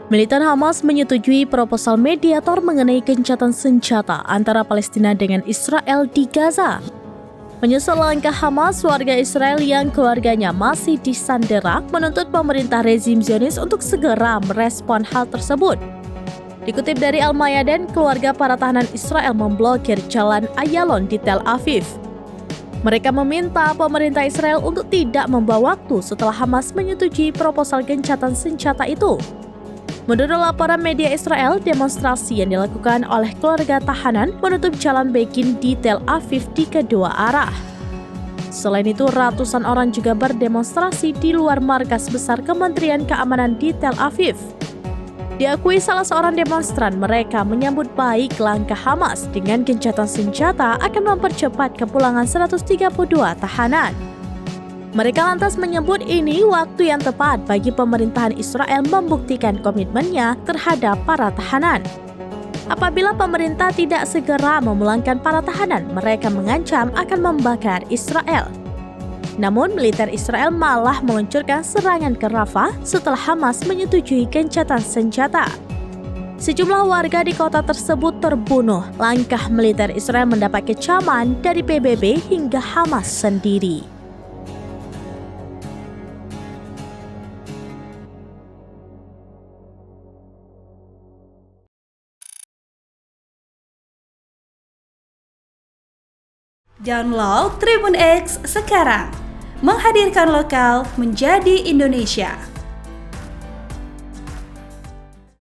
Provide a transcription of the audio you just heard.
Militan Hamas menyetujui proposal mediator mengenai gencatan senjata antara Palestina dengan Israel di Gaza. Menyusul langkah Hamas, warga Israel yang keluarganya masih disandera menuntut pemerintah rezim Zionis untuk segera merespon hal tersebut. Dikutip dari Al-Mayadin, keluarga para tahanan Israel memblokir jalan Ayalon di Tel Aviv. Mereka meminta pemerintah Israel untuk tidak membawa waktu setelah Hamas menyetujui proposal gencatan senjata itu. Menurut laporan media Israel, demonstrasi yang dilakukan oleh keluarga tahanan menutup jalan Begin di Tel Aviv di kedua arah. Selain itu, ratusan orang juga berdemonstrasi di luar markas besar Kementerian Keamanan di Tel Aviv. Diakui salah seorang demonstran, mereka menyambut baik langkah Hamas dengan gencatan senjata akan mempercepat kepulangan 132 tahanan. Mereka lantas menyebut ini waktu yang tepat bagi pemerintahan Israel membuktikan komitmennya terhadap para tahanan. Apabila pemerintah tidak segera memulangkan para tahanan, mereka mengancam akan membakar Israel. Namun, militer Israel malah meluncurkan serangan ke Rafah setelah Hamas menyetujui gencatan senjata. Sejumlah warga di kota tersebut terbunuh. Langkah militer Israel mendapat kecaman dari PBB hingga Hamas sendiri. Download Tribun X sekarang, menghadirkan lokal menjadi Indonesia.